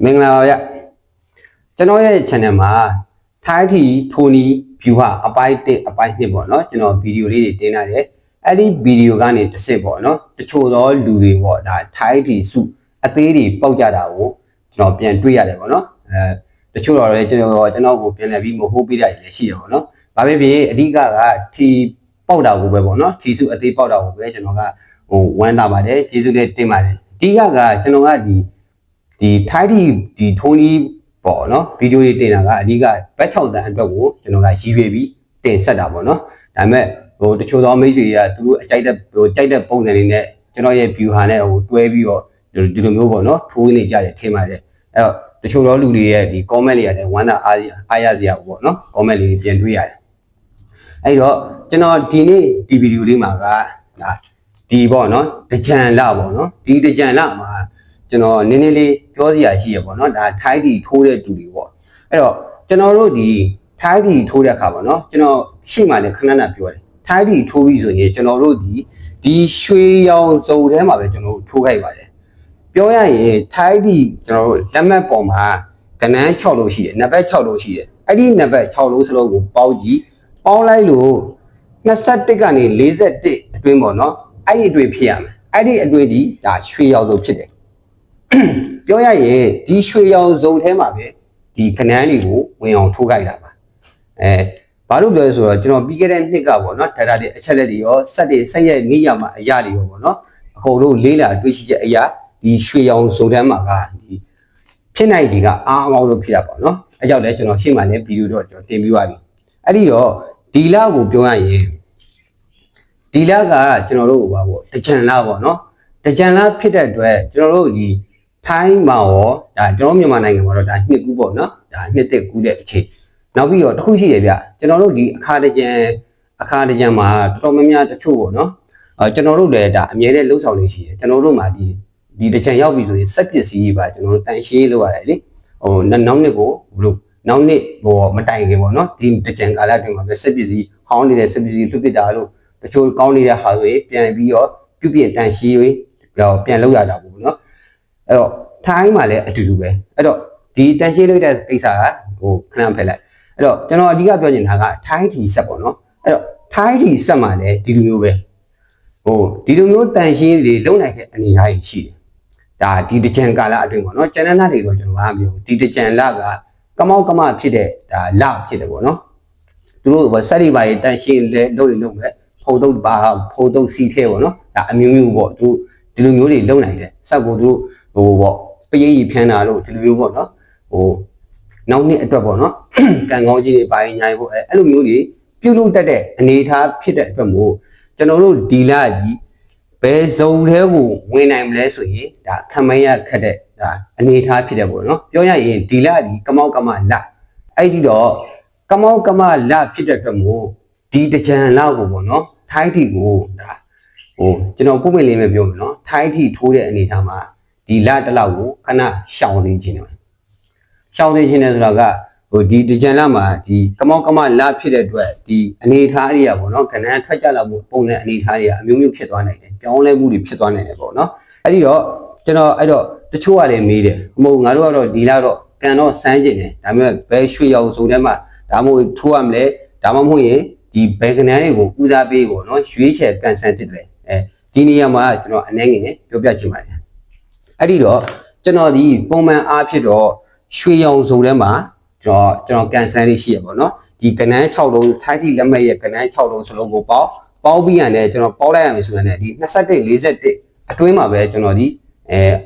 မင်္ဂလာပါဗျကျွန်တော်ရဲ့ channel မှာထိုင်းတီထိုနီ view ဟာအပိုင်း1အပိုင်း2ပေါ့နော်ကျွန်တော်ဗီဒီယိုလေးတွေတင်လာတယ်အဲ့ဒီဗီဒီယိုကနေတစ်စစ်ပေါ့နော်တချို့သောလူတွေပေါ့ဒါထိုင်းတီစုအသေးတွေပေါက်ကြတာကိုကျွန်တော်ပြန်တွေ့ရတယ်ပေါ့နော်တချို့တော့လည်းကျွန်တော်ကိုပြန်လည်ပြီးမဟုတ်ပေးတာလည်းရှိတယ်ပေါ့နော်ဘာဖြစ်ဖြစ်အဓိကထီပေါက်တာကိုပဲပေါ့နော်ထီစုအသေးပေါက်တာကိုပဲကျွန်တော်ကဝမ်းသာပါတယ်ကျေးဇူးနဲ့တင်ပါတယ်အဓိကကျွန်တော်ကဒီထိုင်းဒီထိုးနီးပေါ့နော်ဗီဒီယိုတွေတင်တာကအဓိကဘက်6တန်အတွက်ကိုကျွန်တော်ကရည်ရွယ်ပြီးတင်ဆက်တာပေါ့နော်ဒါပေမဲ့တချို့သောမိတ်ဆွေတွေကသူတို့ကြိုက်တဲ့ပုံစံလေးနဲ့ကျွန်တော်ရဲ့ view ဟာနဲ့တွဲပြီးတော့ဒီလိုမျိုးပေါ့နော်ထိုးနေကြတယ်ထင်ပါတယ်အဲ့တော့တချို့သောလူတွေရဲ့ဒီ comment လေးရတယ်ဝမ်းသာအားရစရာပေါ့နော် comment လေးပြန်တွေ့ရတယ်အဲ့တော့ကျွန်တော်ဒီနေ့ဒီဗီဒီယိုလေးမှာကဒီပေါ့နော်တကြံလပေါ့နော်ဒီတကြံလမှာကျွန်တော်နည်းနည်းလေးပြောစရာရှိရပေါ့နော်ဒါထိုင်းတီထိုးတဲ့တူတွေပေါ့အဲ့တော့ကျွန်တော်တို့ဒီထိုင်းတီထိုးတဲ့အခါပေါ့နော်ကျွန်တော်ရှေ့မှာလည်းခဏခဏပြောတယ်ထိုင်းတီထိုးပြီးဆိုရင်ကျွန်တော်တို့ဒီရွှေရောင်စုံထဲမှာပဲကျွန်တော်တို့ထိုးခိုက်ပါတယ်ပြောရရင်ထိုင်းတီကျွန်တော်တို့လက်မှတ်ပေါ်မှာကနန်း6လို့ရှိတယ်နံပါတ်6လို့ရှိတယ်အဲ့ဒီနံပါတ်6လို့စလုံးကိုပေါင်းကြည့်ပေါင်းလိုက်လို့21ကနေ41အတွင်းပေါ့နော်အဲ့ဒီအတွင်းဖြစ်ရမယ်အဲ့ဒီအတွင်းဒီဒါရွှေရောင်စုံဖြစ်တယ်ပြောရရင်ဒီရွှေရောင်စုံထဲမှာပဲဒီခနန်းတွေကိုဝင်အောင်ထိုးခိုက်တာပါဘာလို့ပြောလဲဆိုတော့ကျွန်တော်ပြီးခဲ့တဲ့နှစ်ကပေါ့နော် data တွေအချက်လက်တွေရောဆက်ရဲ့နေရမှာအရာတွေရောပေါ့နော်အကုန်လုံးလေးလာတွေးရှိချက်အရာဒီရွှေရောင်စုံထဲမှာကဒီဖြစ်နိုင်ကြီးကအားအမောင်းလို့ဖြစ်တာပေါ့နော်အဲကြောင့်လည်းကျွန်တော်ရှေ့မှာလည်းဗီဒီယိုတော့ကျွန်တော်တင်ပြီးသွားပြီအဲ့ဒီတော့ဒီလကိုပြောရရင်ဒီလကကျွန်တော်တို့ဟိုပါပေါ့တကြံလပေါ့နော်တကြံလဖြစ်တဲ့အတွက်ကျွန်တော်တို့ဒီထိုင်းမှာရောဒါကျွန်တော်မြန်မာနိုင်ငံမှာတော့ဒါနှစ်ကူးပေါ့နော်ဒါနှစ်သက်ကူးတဲ့အချိန်နောက်ပြီးတော့တစ်ခုရှိတယ်ဗျကျွန်တော်တို့ဒီအခါတကြံမှာတော်တော်များများတချို့ပေါ့နော်ကျွန်တော်တို့လည်းဒါအမြဲတမ်းလှုပ်ဆောင်နေရှိတယ်ကျွန်တော်တို့မှာဒီတကြံရောက်ပြီဆိုရင်စက်ပစ္စည်းကြီးပါကျွန်တော်တို့တန်ရှင်းလုပ်ရတယ်လေနောက်နှစ်ကိုဘလို့နောက်နှစ်မတိုင်ခင်ပေါ့နော်ဒီတကြံကာလအတွင်းမှာပဲစက်ပစ္စည်းဟောင်းနေတဲ့စက်ပစ္စည်းလွတ်ပစ်တာလို့တချို့ကောင်းနေတဲ့ဟာတွေပြန်ပြီးတော့ပြုပြင်တန်ရှင်းရေးပြန်လုပ်ရတာပေါ့နော်အဲ့တော့ထိုင်းမှာလည်းအတူတူပဲအဲ့တော့ဒီတန်ရှင်းလုပ်တဲ့ကိစ္စကခဏဖယ်လိုက်အဲ့တော့ကျွန်တော်အဓိကပြောချင်တာကထိုင်းထီဆက်ပေါ့နော်အဲ့တော့ထိုင်းထီဆက်မှာလည်းဒီလိုမျိုးပဲဒီလိုမျိုးတန်ရှင်းတွေလုံနိုင်တဲ့အနေအထားကြီးရှိတယ်ဒါဒီတကြံကာလအတွင်းပေါ့နော်ကျန်တဲ့လတွေတော့ကျွန်တော်မပြောဒီတကြံလကကမောက်ကမဖြစ်တဲ့ဒါလဖြစ်တယ်ပေါ့နော်သူတို့စက်တွေပါတန်ရှင်းလဲလုပ်မယ်ဖုံတုပ်စီထဲပေါ့နော်ဒါအမျိုးမျိုးပေါ့သူဒီလိုမျိုးတွေလုံနိုင်တယ်စက်ကိုသူတို့ပေါ့ပရိပ်ဖြန်းတာလို့ဒီလိုမျိုးပေါ့နော်နောက်နှစ်အတွက်ပေါ့နော်ကံကောင်းကြီးတွေပိုင်းညာဖို့အဲ့လိုမျိုးတွေပြုလုပ်တတ်တဲ့အနေအထားဖြစ်တဲ့အတွက်မို့ကျွန်တော်တို့ဒီလကြီးဘယ်ဇုံထဲကိုဝင်နိုင်မလဲဆိုရင်ဒါခံမရခက်တဲ့ဒါအနေအထားဖြစ်တဲ့ပေါ့နော်ပြောရရင်ဒီလကြီးကမောက်ကမလအဲ့ဒီတော့ကမောက်ကမလဖြစ်တဲ့အတွက်မို့ဒီတကြံလောက်ကိုပေါ့နော်ထိုင်းထီကိုဒါကျွန်တော်ပုံမှန်လေးပဲပြောမယ်နော်ထိုင်းထီထိုးတဲ့အနေအထားမှာဒီလတလောက်ကိုခဏရှောင်သိခြင်းတယ်ရှောင်သိခြင်းတယ်ဆိုတာကဒီတကြံလမှာဒီကမောက်ကမလဖြစ်တဲ့အတွက်ဒီအနေအထားတွေကပေါ့နော်ခဏထွက်ကြလာဖို့ပုံစံအနေအထားတွေကအမျိုးမျိုးဖြစ်သွားနိုင်တယ်ပြောင်းလဲမှုတွေဖြစ်သွားနိုင်တယ်ပေါ့နော်အဲ့ဒီတော့ကျွန်တော်အဲ့တော့တချို့ကလည်းမေးတယ်မဟုတ်ငါတို့ကတော့ဒီလတော့ကန်တော့စမ်းကျင်တယ်ဒါပေမဲ့ဘယ်ရွှေရောင်စုံထဲမှာဒါမှမဟုတ်ထိုးရမလဲဒါမှမဟုတ်ရင်ဒီဘယ်ကနန်းတွေကိုဦးစားပေးပေါ့နော်ရွေးချယ်ကန်ဆန်းတစ်တယ်ဒီနေရာမှာကျွန်တော်အနေငယ်ပြောပြချင်ပါတယ်အဲ့ဒီတော့ကျွန်တော်ဒီပုံမှန်အားဖြစ်တော့ရွှေရောင်စုံထဲမှာကျွန်တော်ကန်ဆန်းလေးရှိရပါတော့ဒီကနန်း6လုံးထိုက်ထိလက်မဲ့ရဲ့ကနန်း6လုံးစလုံးကိုပေါင်းပြီးရတယ်ကျွန်တော်ပေါင်းလိုက်ရမယ်ဆိုရင်ဒီ21 41အတွင်းမှာပဲကျွန်တော်ဒီ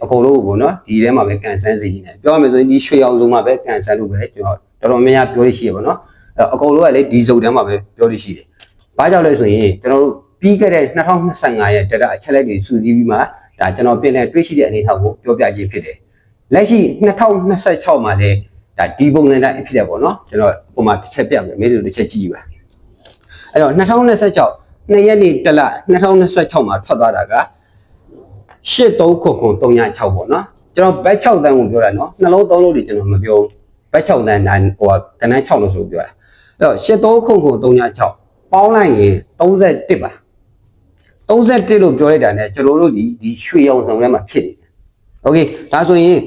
အကုန်လုံးပေါ့နော်ဒီထဲမှာပဲကန်ဆန်းစီနေပြောရမယ်ဆိုရင်ဒီရွှေရောင်စုံမှာပဲကန်ဆန်းလို့ပဲကျွန်တော်တော်တော်များများပြောလို့ရှိရပါတော့အကုန်လုံးကလေဒီစုံထဲမှာပဲပြောလို့ရှိတယ်ဘာကြောင့်လဲဆိုရင်ကျွန်တော်တို့ပြီးခဲ့တဲ့2025ရဲ့ data အချက်လက်တွေစုစည်းပြီးမှဒါကျွန်တော်ပြင်လဲတွေ့ရှိတဲ့အနေအထားကိုပြောပြခြင်းဖြစ်တယ်လက်ရှိ2026မှာလည်းဒါဒီပုံစံတိုင်းဖြစ်တယ်ပေါ့နော်ကျွန်တော်ပုံမှန်တစ်ချက်ပြမယ်မေးလို့တစ်ချက်ကြည့်ပါအဲ့တော့2026 2ရက်နေ့တလ2026မှာထွက်သွားတာက839936ပေါ့နော်ကျွန်တော်ဘက်6တန်းကိုပြောတာနော်နှလုံး3လုံးတွေကျွန်တော်မပြောဘက်6တန်းကနန်း6လို့ဆိုပြောတာအဲ့တော့839936ပေါင်းလိုက်ရင်31ပါ31လို့ပြောလိုက်တာ ਨੇ ကျွန်တော်တို့ဒီရွှေရောင်စုံထဲမှာဖြစ်နေတယ်โอเคဒါဆိုရင်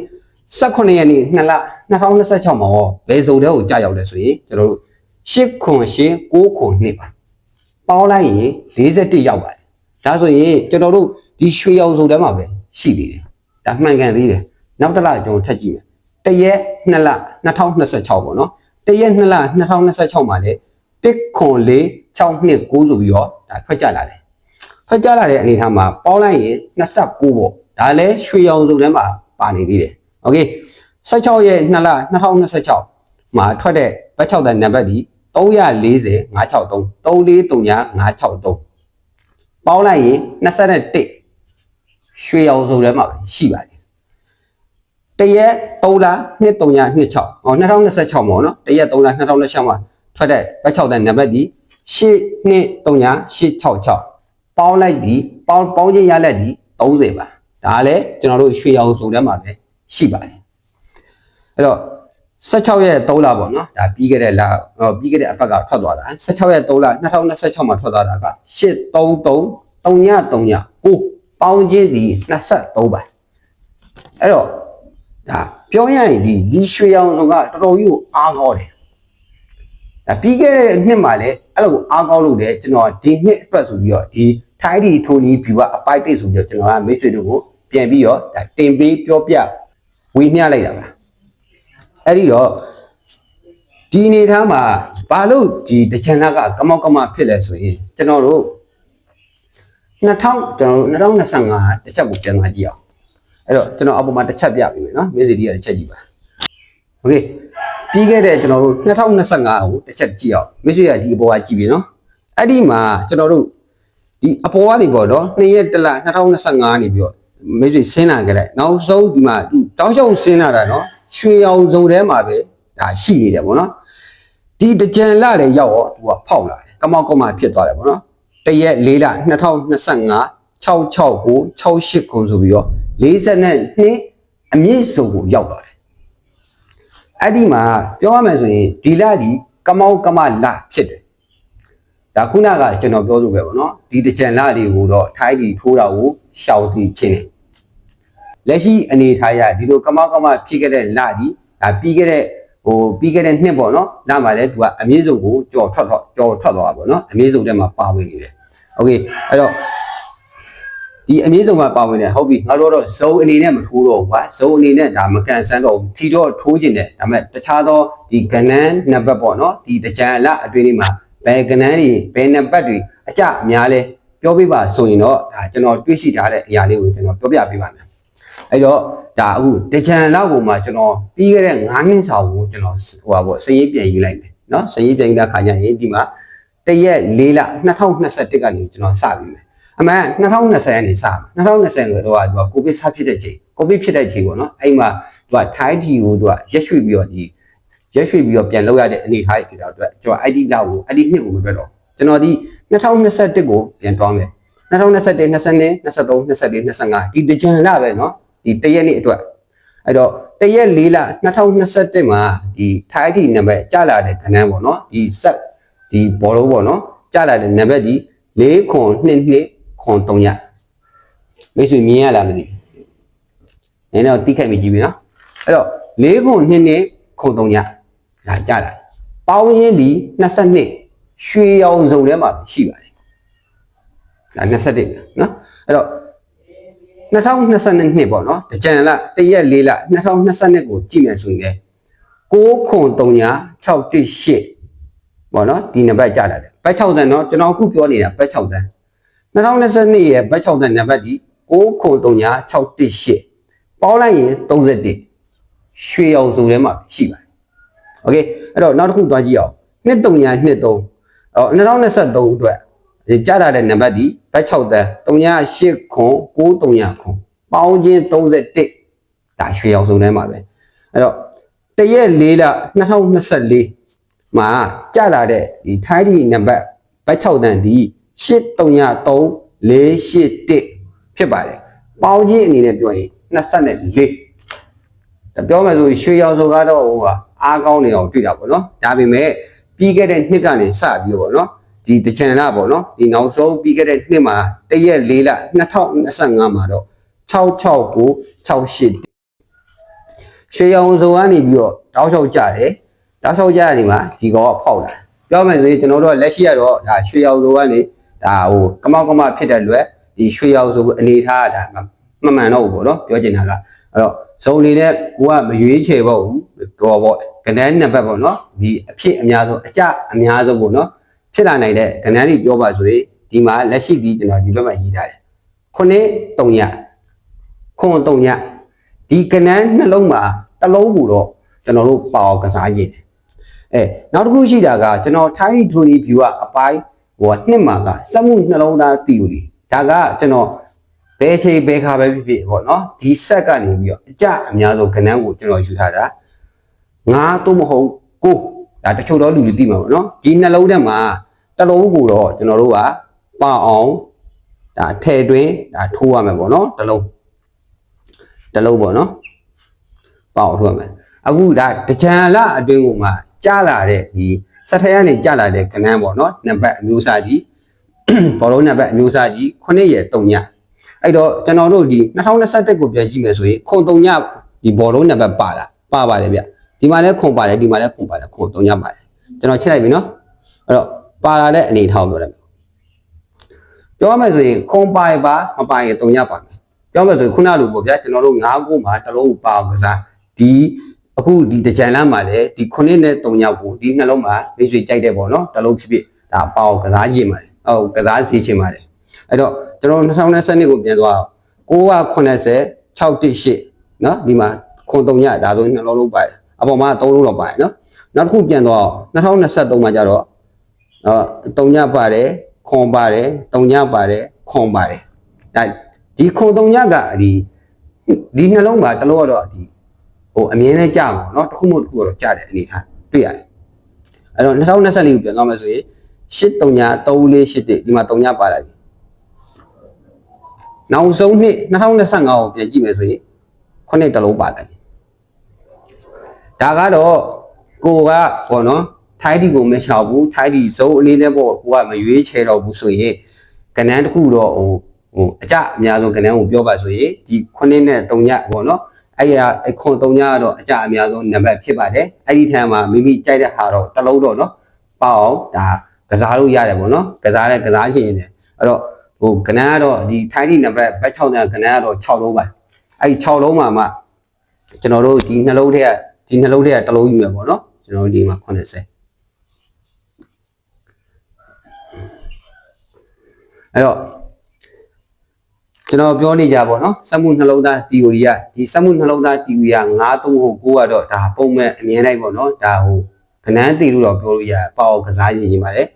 18ရက်နေ့2လ2026မှာရောဘယ်စုံတဲ့ကိုကြာရောက်လဲဆိုရင်ကျွန်တော်တို့8ခွန်8 9ခွန်2ပါပေါင်းလိုက်ရင်41ရောက်ပါတယ်ဒါဆိုရင်ကျွန်တော်တို့ဒီရွှေရောင်စုံထဲမှာပဲရှိနေတယ်ဒါမှန်ကန်သေးတယ်နောက်တစ်လကျွန်တော်ထပ်ကြည့်မယ်တရက်2လ2026ပေါ့နော်တရက်2လ2026မှာလေ1ခွန်4 6နှစ်9ဆိုပြီးတော့ဒါထွက်ကြလာတယ်ထွက်ကြလာတဲ့အနေအထားမှာပေါင်းလိုက်ရင်29ပေါ့ဒါလည်းရွှေရောင်စုံထဲမှာပါနေသေးတယ်โอเค16ရက်2လ2026မှာထွက်တဲ့ဘတ်6တန်နံပါတ်ဒီ340 563 343 563ပေါင်းလိုက်ရင်21ရွှေရောင်စုံထဲမှာရှိပါတယ်တရက်3လ2326ဟော2026ပေါ့နော်တရက်3လ2026မှာထွက်တဲ့ဘတ်6တန်နံပါတ်ဒီ823866ပေါင်းလိုက်ဒီပေါင်းချင်းရလက်ဒီ30ပါဒါလည်းကျွန်တော်တို့ရွှေရောင်စုံထဲမှာပဲရှိပါတယ်အဲ့တော့16ရက်3လပေါ့နော်ဒါပြီးခဲ့တဲ့လပြီးခဲ့တဲ့အပတ်ကထွက်သွားတာ16ရက်3လ2026မှာထွက်သွားတာက833339ပေါင်းချင်းဒီ23ပါအဲ့တော့ဒါပြောရရင်ဒီရွှေရောင်စုံကတော်တော်ကြီးကိုအားကောင်းတယ်ဒါပြီးခဲ့တဲ့နှစ်မှာလည်းအဲ့လိုအားကောင်းလို့တယ်ကျွန်တော်ဒီနှစ်အတွက်ဆိုပြီးတော့ဒီထိုင်းဒီထိုနီဘီဝအပိုက်တိတ်ဆိုပြီးတော့ကျွန်တော်ကမိတ်ဆွေတို့ကိုပြန်ပြီးတော့ဒါတင်ပေးပြောပြဝေမျှလိုက်တာပါအဲ့ဒီတော့ဒီအနေထားမှာဘာလို့ဒီတချန်လကကမောက်ကမဖြစ်လဲဆိုရင်ကျွန်တော်တို့2025တစ်ချက်ကိုပြန်လာကြည့်အောင်အဲ့တော့ကျွန်တော်အပေါ်မှာတစ်ချက်ပြပေးမယ်နော်မေးစီဒီကတစ်ချက်ကြည့်ပါโอเคပြီးခဲ့တဲ့ကျွန်တော်တို့2025ကိုတစ်ချက်ကြည့်အောင်မေးစီကဒီအပေါ်ကကြည့်ပြီနော်အဲ့ဒီမှာကျွန်တော်တို့ဒီအပေါ်ကနေပေါ့နော်2ရက်တလ2025နေပြီးတော့မေးစီဆင်းလာကြတယ်နောက်ဆုံးဒီမှာတောက်လျှောက်ဆင်းလာတာနော်ရွှေရောင်စုံထဲမှာပဲဒါရှိနေတယ်ပေါ့နော်ဒီတကြံလလည်းရောက်တော့သူကဖောက်လာတယ်ကမောက်ကမဖြစ်သွားတယ်ပေါ့နော်တရက်4လ2025 669 68ခုဆိုပြီးတော့42အမြင့်စုံကိုရောက်သွားတယ်အဲ့ဒီမှာပြောရမယ်ဆိုရင်ဒီလဒီကမောက်ကမလဖြစ်တယ်ဒါခုနကကျွန်တော်ပြောလို့ပဲပေါ့နော်ဒီတကြံလလေးကိုတော့ထိုင်းဒီထိုးတာကိုရှောင်စီခြင်းတယ်လက်ရှိအနေထားရဒီလိုကမောက်ကမဖြစ်ခဲ့တဲ့လဒီဒါပြီးခဲ့တဲ့နှစ်ပေါ့နော်လမှာလည်းသူကအမြင့်စုံကိုကြော်ထွက်သွားပါပေါ့နော်အမြင့်စုံထဲမှာပါဝင်နေတယ်โอเคအဲ့တော့ဒီအမြင့်စုံမှာပါဝင်တယ်ဟုတ်ပြီငါတို့တော့ဇုံအနေနဲ့မထိုးတော့ဘူးကွာဇုံအနေနဲ့ဒါမကန်ဆန်းတော့ထီတော့ထိုးကျင်တယ်ဒါပေမဲ့တခြားသောဒီကနန်းနံပါတ်ပေါ့နော်ဒီတကြံလအတွင်းလေးမှာဘယ်ကနန်းတွေဘယ်နံပါတ်တွေအကြအများလဲပြောပြပါဆိုရင်တော့ဒါကျွန်တော်တွေးရှိထားတဲ့အရာလေးကိုကျွန်တော်ပြောပြပေးပါမယ်အဲ့တော့ဒါအခုတကြံလောက်ကိုမှကျွန်တော်ပြီးခဲ့တဲ့9နှစ်စာကိုကျွန်တော်စရေးပြန်ရေးလိုက်မယ်เนาะစရေးပြန်ရေးတဲ့ခါကျရင်ဒီမှာတရက်4လ2021ကနေကျွန်တော်စပြီးမယ်အမှန်2020ကနေစမယ်2020ကတော့ကိုဗစ်စဖြစ်တဲ့ချိန်ကိုဗစ်ဖြစ်တဲ့ချိန်ပေါ့နော်အဲ့မှာထိုင်းတီကိုရက်ရွှေ့ပြီးတော့ပြန်လောက်ရတဲ့အနေအထားဖြစ်တော့ကျွန်တော်အဲ့ဒီလောက်ကိုအဲ့ဒီနှစ်ကိုမပြတ်တော့ကျွန်တော်ဒီ2021ကိုပြန်တွားမယ်2021 22 23 24 25ဒီတကြံလပဲเนาะဒီတရက်နေ့အတွက်အဲ့တော့တရက်4လ2021မှာဒီထိုင်းတီနံပါတ်ကျလာတဲ့ခဏန်းပေါ့နော်ဒီဆက်ဒီဘောလုံးပေါ့နော်ကျလာတဲ့နံပါတ်ဒီ4ခွန်22ခွန်3ရမိတ်ဆွေမြင်ရလားမသိနည်းတော့တိခိုက်မိကြည့်ပြီနော်အဲ့တော့4ခွန်22ခွန်3ရဒါကျလာပေါင်းရင်းဒီ22ရွှေရောင်စုံထဲမှာရှိပါတယ်ဒါ21နော်အဲ့တော့2022နှစ်ပေါ့နော်တကြံလတရက်4လ2022ကိုကြည့်မယ်ဆိုရင်6ခွန်3ရ618ပေါ့နော်ဒီနံပါတ်ကြလာတယ်ဘတ်6တန်เนาะကျွန်တော်အခုပြောနေတာဘတ်6တန်2022ရဲ့ဘတ်6တန်နံပါတ်ဒီ6ခွန်3ရ618ပေါင်းလိုက်ရင်31ရွှေရောင်စုံထဲမှာရှိပါတယ်โอเคအဲ့တော့နောက်တစ်ခုတွားကြည့်အောင်23ရ232023အတွက်ကြားလာတဲ့နံပါတ်ဒီဘတ်6တန်း308ခွန်930ခွန်ပေါင်းချင်း31ဒါရွှေရောင်စုံထဲမှာပဲအဲ့တော့တရက်4လ2024မှာကြားလာတဲ့ဒီထိုင်းဒီနံပါတ်ဘတ်6တန်းဒီ833481ဖြစ်ပါတယ်ပေါင်းချင်းအနေနဲ့ပြောရင်24ဒါပြောမယ်ဆိုရွှေရောင်စုံကတော့အားကောင်းနေအောင်တွေ့တာပေါ့နော်ဒါပေမဲ့ပြီးခဲ့တဲ့နှစ်ကနေစပြီးပေါ့နော်ဒီတချန်လပေါ့နော်ဒီနောက်ဆုံးပြီးခဲ့တဲ့နှစ်မှာတရက်4လ2025မှာတော့66968 ရွှေရောင်စုံကနေပြီးတော့တောက်လျှောက်ကြတယ်တောက်လျှောက်ကြရဒီမှာဒီကောဖောက်လာပြောမယ်ဆိုရင်ကျွန်တော်တို့လက်ရှိကတော့ဒါရွှေရောင်စုံကနေဒါဟိုကမောက်ကမဖြစ်တဲ့လွယ်ဒီရွှေရောင်စုံအနေထားဒါမမှန်တော့ဘူးပေါ့နော်ပြောချင်တာကအဲ့တော့ဇုံအနေနဲ့ကိုကမရွေးချယ်ပေါ့ဘူးတော့ပေါ့ကဏ္ဍနံပါတ်ပေါ့နော်ဒီအဖြစ်အများဆုံးအကြအများဆုံးပေါ့နော်ဖြစ်လာနိုင်တဲ့ကဏ္ဍတွေပြောပါဆိုရင်ဒီမှာလက်ရှိဒီကျွန်တော်ဒီဘက်မှာရေးထားတယ်ခုနှစ်3ညခွန်3ညဒီကဏ္ဍနှလုံးမှာတစ်လုံးကိုတော့ကျွန်တော်တို့ပေါကစားကြည့်တယ်နောက်တစ်ခုရှိတာကကျွန်တော် Tiny Tony View ကအပိုင်းဟိုနှစ်မှာကစက်မှုနှလုံးသား theory ဒါကကျွန်တော်ဘယ်ချိန်ဘယ်ခါပဲဖြစ်ဖြစ်ပေါ့နော်ဒီဆက်ကနေပြီးတော့အကြအများဆုံးကဏ္ဍကိုကျွန်တော်ယူထားတာ9သို့မဟုတ်9ဒါတချို့တော့လူတွေသိမှာပေါ့နော်ဒီနှလုံးထဲမှာတစ်လုံးကိုတော့ကျွန်တော်တို့ကပါအောင်ဒါထည့်တွင်းဒါထိုးရမယ်ပေါ့နော်တစ်လုံးပေါ့နော်ပါအောင်ထိုးရမယ်အခုဒါတကြံလအတွင်းကိုမှကြားလာတဲ့ဒီစက်ထဲကနေကြားလာတဲ့ကဏ္ဍပေါ့နော်နံပါတ်အမျိုးအစားကြီးဘောလုံးနံပါတ်အမျိုးအစားကြီး9ရဲ့3ညအဲ့တော့ကျွန်တော်တို့ဒီ2021ကိုပြန်ကြည့်မယ်ဆိုရင်ခွန်3ညဒီဘောလုံးနံပါတ်ပါပါတယ်ဗျဒီမှာလည်းခွန်ပါတယ်ဒီမှာလည်းခွန်ပါတယ်ခွန်3ညပါတယ်ကျွန်တော်ချက်လိုက်ပြီနော်အဲ့တော့ပါလာတဲ့အနေထားကိုပြောလိုက်မယ်ပြောမယ်ဆိုရင်ခွန်ပါရပါမပါရင်3ညပါမယ်ပြောမယ်ဆိုရင်ခုနလိုပေါ့ဗျာကျွန်တော်တို့9ခုမှာတစ်လုံးပါအောင်ကစားဒီအခုဒီတကြံလမ်းမှာလည်းဒီ9နဲ့3ညကိုဒီနှလုံးမှာမိတ်ဆွေကြိုက်တယ်ပေါ့နော်တစ်လုံးဖြစ်ဖြစ်ဒါပါအောင်ကစားကြည့်ပါတယ်ဟုတ်ကစားစီချင်ပါတယ်အဲ့တော့ကျွန်တော်2022ကိုပြန်သွား980 618နော်ဒီမှာခွန်3ညဒါဆိုနှလုံးလုံးပါတယ်အပေါ်မှာ3လုံးတော့ပါတယ်နော်နောက်တစ်ခုပြန်သွား2023မှာကျတော့3ညပါတယ်ခွန်ပါတယ်3ညပါတယ်ခွန်ပါတယ်ဒါဒီခွန်3ညကဒီနှလုံးမှာတစ်လုံးတော့ဒီဟိုအမြင်နဲ့ကြာမှာเนาะတစ်ခုမှတစ်ခုတော့ကြာတယ်အနေထားတွေ့ရတယ်အဲ့တော့2024ကိုပြန်သွားမယ်ဆိုရင်83ည3481ဒီမှာ3ညပါလာပြီနောက်ဆုံးနှစ်2025ကိုပြန်ကြည့်မယ်ဆိုရင်ခုနှစ်တစ်လုံးပါလာပြီဒါကတော့ကိုကပေါ့နော်ထိုင်းဒီကိုမချောက်ဘူးထိုင်းဒီစုံအနေနဲ့ပေါ့ကိုကမရွေးချယ်တော့ဘူးဆိုရင်ကဏ္ဍတစ်ခုတော့ဟိုအကြအများဆုံးကဏ္ဍကိုပြောပါဆိုရင်ဒီခုနှစ်နဲ့3ညပေါ့နော်အဲ့ခွန်3ညကတော့အကြအများဆုံးနံပါတ်ဖြစ်ပါတယ်အဲ့ဒီထံမှာမိမိကြိုက်တဲ့ဟာတော့တစ်လုံးတော့နော်ပေါ့အောင်ဒါကစားလို့ရတယ်ပေါ့နော်ကစားရှင်နေတယ်အဲ့တော့ဟိုကဏ္ဍကတော့ဒီထိုင်းဒီနံပါတ်ဘက်6ညကဏ္ဍကတော့6လုံးပါအဲ့6လုံးမှာမှကျွန်တော်တို့ဒီနှလုံးထဲကတစ်လုံးယူမယ်ပေါ့နော်ကျွန်တော်တို့ဒီမှာ80အဲ့တော့ကျွန်တော်ပြောနေကြပါတော့စက်မှုနှလုံးသား theory ကဒီစက်မှုနှလုံးသား theory က9 3ဟုတ်9ကတော့ဒါပုံမဲ့အမြင်လိုက်ပေါ့နော်ဒါဟိုကဏ္ဍတည်လို့တော့ပြောလို့ရပေါအောင်ကစားခြင်းခြင်းပါတယ်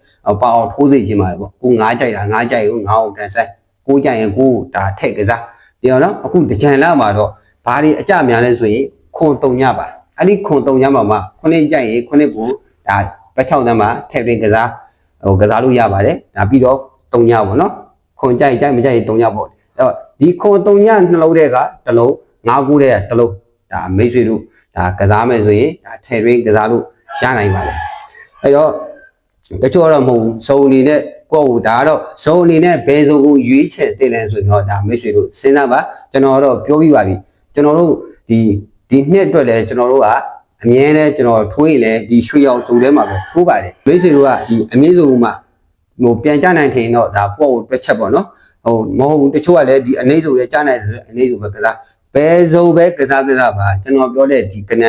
ပေါအောင်ထိုးစေခြင်းပါတယ်ပေါ့ကို9ကြိုက်တာ9ကြိုက်ကို9ကိုကန်ဆိုင်ကိုကြိုက်ရင်ကိုဒါထည့်ကစားတရားနော်အခုတကြံလာမှာတော့ဘာတွေအကြများလဲဆိုရင်ခွန်3ညပါအဲ့ဒီခွန်3ညမှာမှ9ကြိုက်ရင်9ကိုဒါဘက်6ညမှာထည့်ပြီးကစားဟိုကစားလို့ရပါတယ်ဒါပြီးတော့3ညပေါ့နော်ခွန်ကြိုက်မကြိုက်ရင်3ညပေါ့အဲ့တော့ဒီခွန်3ညနှလုံးထဲကတစ်လုံး9ခုထဲကတစ်လုံးဒါမိတ်ဆွေတို့ဒါကစားမယ်ဆိုရင်ဒါထည့်ပြီးကစားလို့ရနိုင်ပါတယ်အဲ့တော့တချို့တော့မဟုတ်ဘူးစုံအနေနဲ့ကိုယ့်ကိုဒါကတော့စုံအနေနဲ့ဘယ်စုံကိုရွေးချယ်တင်လဲဆိုတော့ဒါမိတ်ဆွေတို့စဉ်းစားပါကျွန်တော်တော့ပြောပြီးပါပြီကျွန်တော်တို့ဒီနှစ်အတွက်လည်းကျွန်တော်တို့ကအမြဲတမ်းကျွန်တော်ထိုးရင်လည်းဒီရွှေရောင်စုံထဲမှာပဲထိုးပါတယ်မိတ်ဆွေတို့ကဒီအမြင့်စုံမှာဟိုပြန်ကြနိုင်ထင်တော့ဒါကိုယ့်ကိုတွက်ချက်ပေါ့နော်ဟိုမဟုတ်ဘူးတချို့ကလည်းဒီအနေစုံလည်းကြားနိုင်တယ်ဆိုအနေစုံပဲကစားဘယ်စုံပဲကစားပါကျွန်တော်ပြောတဲ့ဒီကဏ္ဍ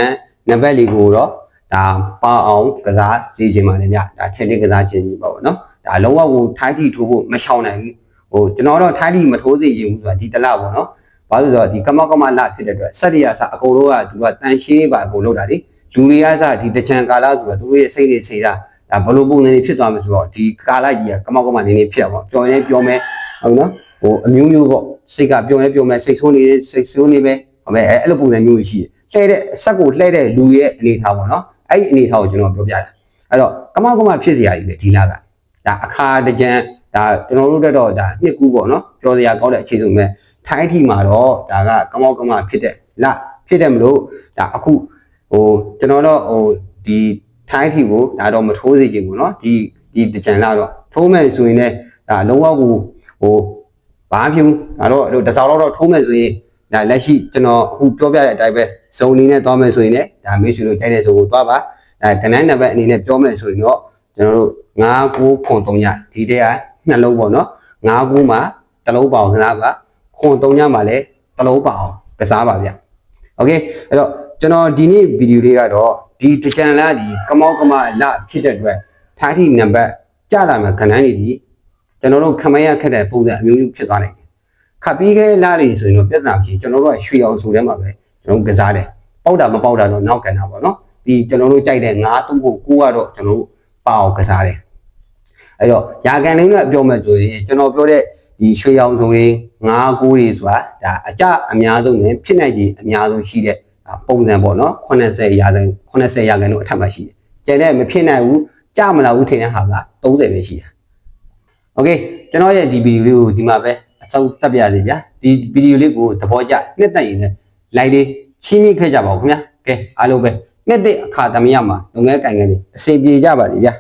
နံပါတ်လေးကိုတော့ဒါပါအောင်ကစားစီခြင်းပါလေညဒါထည့်ထည့်ကစားခြင်းကြီးပေါ့နော်ဒါလုံးဝကိုထိုင်းထီထိုးဖို့မရှောင်နိုင်ဘူးဟိုကျွန်တော်တော့ထိုင်းထီမထိုးစေချင်ဘူးဆိုတာဒီတလပေါ့နော်ဘာလို့ဆိုတော့ဒီကမောက်ကမလဖြစ်တဲ့အတွက်စက်ရစအကုန်လုံးကသူကတန်ရှင်းပါအကုန်လုပ်တာလေလူတွေကစဒီတချံကာလဆိုတော့သူတို့ရဲ့စိတ်တွေစေတာဒါဘလို့ပုံစံတွေဖြစ်သွားမှာဆိုတော့ဒီကာလကြီးကကမောက်ကမနေနေဖြစ်အောင်ပြောရင်ပြောမယ်ဟုတ်နော်ဟိုအမျိုးမျိုးပေါ့စိတ်ကပြောမယ်စိတ်ဆိုးနေပဲဟုတ်မယ်အဲ့လိုပုံစံမျိုးရှိတယ်လှဲတဲ့ဆက်ကိုလှဲတဲ့လူရဲ့အနေထားပေါ့နော်အဲ့ဒီအနေထားကိုကျွန်တော်ပြောပြတာအဲ့တော့ကမောက်ကမဖြစ်စရာကြီးလေဒီလကဒါအခါတကြံဒါကျွန်တော်တို့တက်တော့ဒါနှစ်ကူပေါ့နော်ပြောစရာကောင်းတဲ့အခြေစုံပဲထိုင်းထီမှာတော့ဒါကကမောက်ကမဖြစ်တဲ့လဖြစ်တယ်မလို့ဒါအခုဟိုကျွန်တော်တော့ဟိုဒီထိုင်းထီကိုဒါတော့မထိုးစေချင်ဘူးเนาะဒီတကြံလာတော့ထိုးမယ်ဆိုရင်လည်းဒါလုံးဝကိုဟိုဘာဖြူဒါတော့တစားတော့ထိုးမယ်ဆိုရင်ဒါလက်ရှိကျွန်တော်အခုပြောပြတဲ့အတိုင်းပဲ ဇုံအနေနဲ့သွားမယ်ဆိုရင်လည်းဒါမေးချူလို့ကြိုက်တဲ့ဇုံကိုသွားပါကနန်းနံပါတ်အနေနဲ့ပြောမယ်ဆိုရင်တော့ကျွန်တော်တို့993ညဒီတဲက2လုံးပေါ့နော်99မှာတစ်လုံးပါအောင်ကစားပါခွန်3ညမှာလည်းတစ်လုံးပါအောင်ကစားပါဗျโอเคအဲ့တော့ကျွန်တော်ဒီနေ့ဗီဒီယိုလေးကတော့ဒီတကြံလားဒီကမောက်ကမလဖြစ်တဲ့အတွက်ထားထိနံပါတ်ကြလာမှာကနန်းနေဒီကျွန်တော်တို့ခမရခက်တဲ့ပုံစံအမျိုးမျိုးဖြစ်သွားနိုင်တယ်ခပ်ပြီးခဲလာနေဆိုရင်တော့ပြဿနာမရှိကျွန်တော်တို့ကရွှေအောင်ဆိုထဲမှာပဲကျွန်တော်ကစားတယ်ပေါက်တာမပေါက်တာတော့နောက်ကန်တာပေါ့နော်ဒီကျွန်တော်တို့ကြိုက်တဲ့9 3 9ကတော့ကျွန်တော်တို့ပါအောင်ကစားတယ်အဲ့တော့ရာကန်လေးနဲ့ပြောမယ်ဆိုရင်ကျွန်တော်ပြောတဲ့ဒီရွှေအောင်ဆိုတွေ9 9တွေဆိုတာဒါအကြအများဆုံးနဲ့ဖြစ်နိုင်ကြီးအများဆုံးရှိတဲ့ပုံစံပေါ့နော်80ရာခိုင်90ရာခိုင်နှုန်းအထက်မှာရှိတယ်ကျန်တဲ့မဖြစ်နိုင်ဘူးကြမလာဘူးထင်တဲ့ဟာက30ပဲရှိတယ်โอเคကျွန်တော်ရဲ့ဒီဗီဒီယိုလေးကိုဒီမှာပဲအဆုံးသတ်ပြရစီဗျာဒီဗီဒီယိုလေးကိုသဘောကျနှစ်သက်ရင်လည်း like လေးချီးမြှင့်ခဲ့ကြပါဦးခင်ဗျာကဲအားလုံးပဲနှစ်သက်အခါသမယမှာလုပ်ငန်းကိုင်ငန်းတွေအဆင်ပြေကြပါစေဗျာ